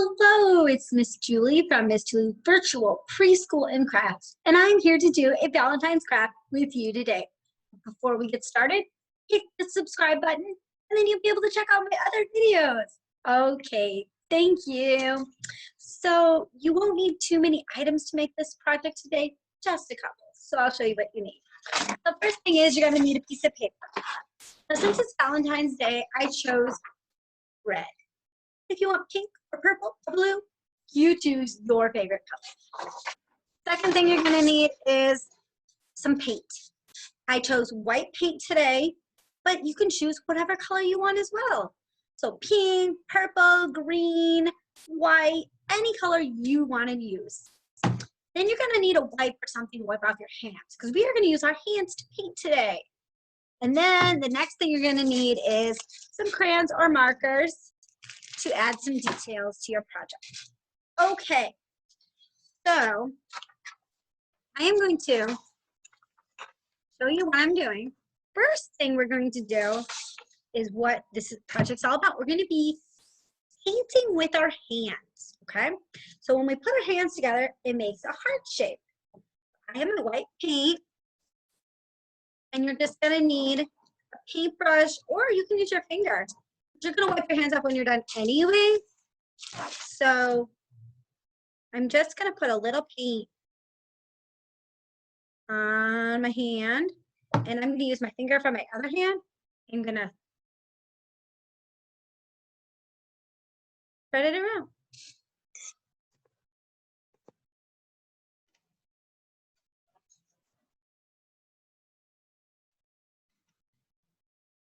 Hello, it's Miss Julie from Ms.Julie Virtual Preschool and Crafts, and I'm here to do a Valentine's craft with you today. Before we get started, hit the subscribe button, and then you'll be able to check out my other videos. Okay, thank you. So you won't need too many items to make this project today, just a couple. So I'll show you what you need. The first thing is you're going to need a piece of paper. Now, since it's Valentine's Day, I chose red. If you want pink or purple or blue, you choose your favorite color. Second thing you're gonna need is some paint. I chose white paint today, but you can choose whatever color you want as well. So pink, purple, green, white, any color you want to use. Then you're gonna need a wipe or something to wipe off your hands because we are gonna use our hands to paint today. And then the next thing you're gonna need is some crayons or markers to add some details to your project. Okay, so I am going to show you what I'm doing. First thing we're going to do is what this project's all about. We're going to be painting with our hands, okay? So when we put our hands together, it makes a heart shape. I have my white paint, and you're just going to need a paintbrush, or you can use your finger. You're gonna wipe your hands off when you're done anyway. So I'm just gonna put a little paint on my hand, and I'm gonna use my finger from my other hand. I'm gonna spread it around.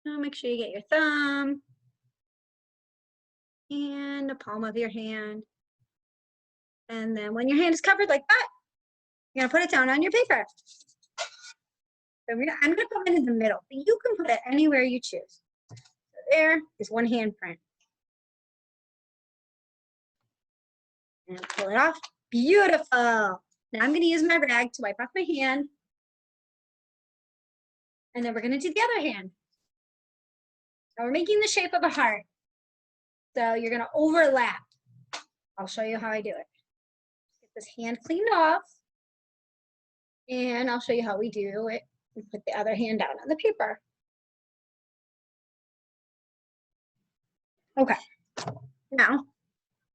Now make sure you get your thumb and the palm of your hand. And then when your hand is covered like that, you're gonna put it down on your paper. So I'm gonna put it in the middle, but you can put it anywhere you choose. So there is one handprint. And pull it off. Beautiful. Now I'm gonna use my rag to wipe off my hand. And then we're gonna do the other hand. Now we're making the shape of a heart. So you're gonna overlap. I'll show you how I do it. Get this hand cleaned off. And I'll show you how we do it. We put the other hand down on the paper. Okay. Now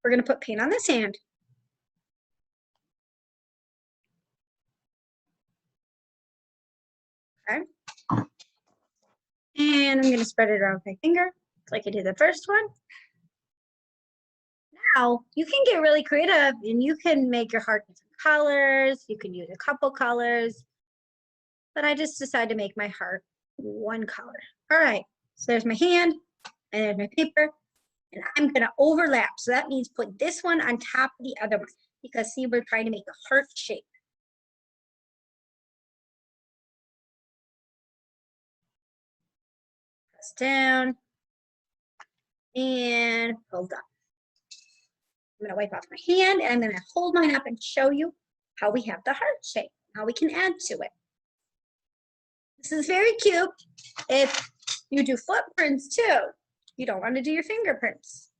we're gonna put paint on this hand. Okay. And I'm gonna spread it around with my finger, like I did the first one. Now you can get really creative and you can make your heart different colors. You can use a couple colors, but I just decided to make my heart one color. All right, so there's my hand and there's my paper, and I'm gonna overlap. So that means put this one on top of the other one because see, we're trying to make a heart shape. Press down and hold up. I'm gonna wipe off my hand and I'm gonna hold mine up and show you how we have the heart shape, how we can add to it. This is very cute if you do footprints too. You don't want to do your fingerprints,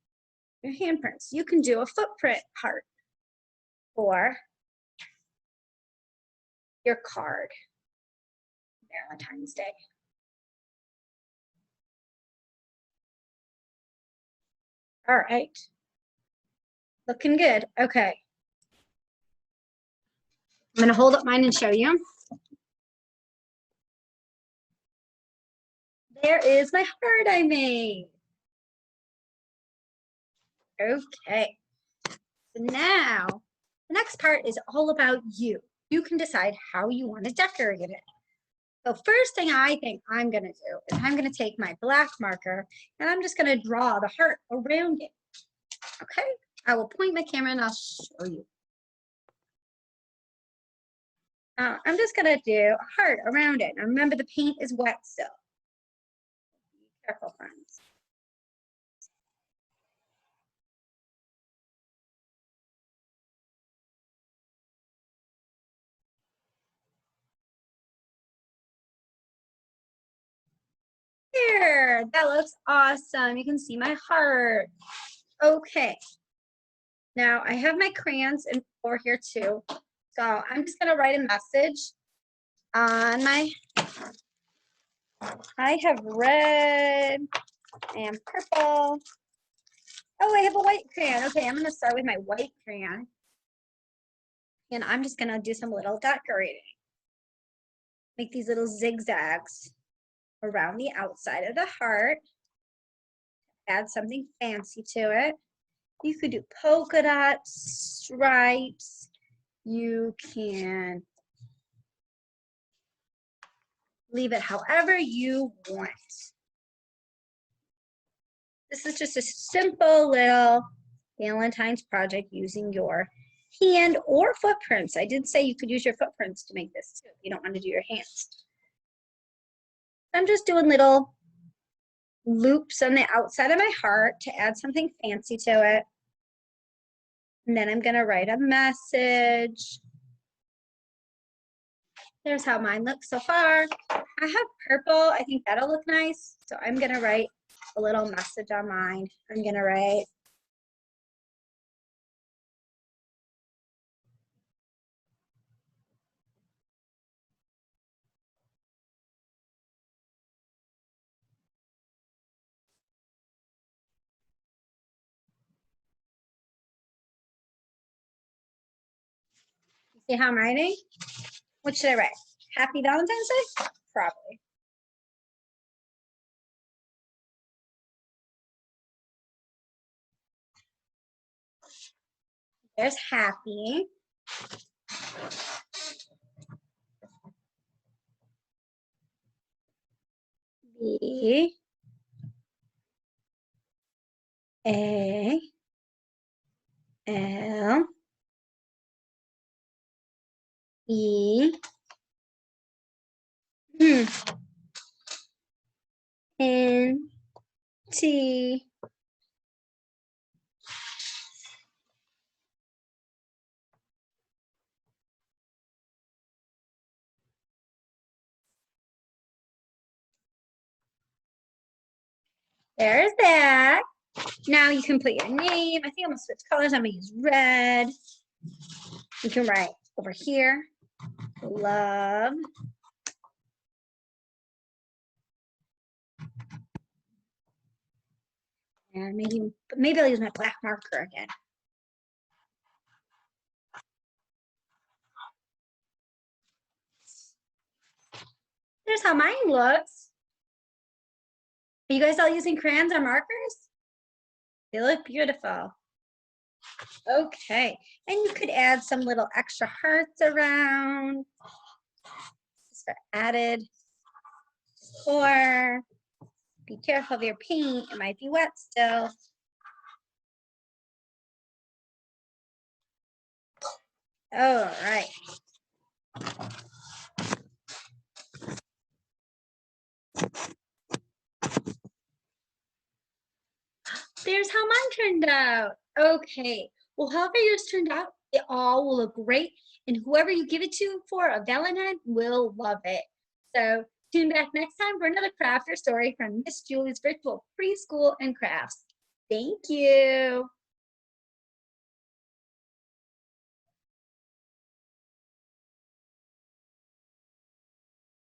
your handprints. You can do a footprint heart or your card, Valentine's Day. All right. Looking good. Okay. I'm going to hold up mine and show you. There is my heart I made. Okay. So now, the next part is all about you. You can decide how you want to decorate it. So first thing I think I'm going to do is I'm going to take my black marker and I'm just going to draw the heart around it. Okay? I will point my camera and I'll show you. I'm just going to do a heart around it. Now remember, the paint is wet still. Be careful, friends. There, that looks awesome. You can see my heart. Okay. Now I have my crayons over here too. So I'm just gonna write a message on my, I have red and purple. Oh, I have a white crayon. Okay, I'm gonna start with my white crayon. And I'm just gonna do some little decorating. Make these little zigzags around the outside of the heart. Add something fancy to it. You could do polka dots, stripes. You can leave it however you want. This is just a simple little Valentine's project using your hand or footprints. I did say you could use your footprints to make this too if you don't want to do your hands. I'm just doing little loops on the outside of my heart to add something fancy to it. And then I'm gonna write a message. There's how mine looks so far. I have purple, I think that'll look nice. So I'm gonna write a little message on mine. I'm gonna write, see how I'm writing? What should I write? Happy Valentine's Day? Probably. There's happy. B A L E N T There's that. Now you can put your name. I think I'm gonna switch colors. I'm gonna use red. You can write over here, love. And maybe I'll use my black marker again. There's how mine looks. Are you guys all using crayons or markers? They look beautiful. Okay, and you could add some little extra hearts around just for added. Or be careful of your paint, it might be wet still. All right. There's how mine turned out. Okay, well, however yours turned out, it all will look great. And whoever you give it to for a Valentine will love it. So tune back next time for another craft or story from Miss Julie's Virtual Preschool and Crafts. Thank you.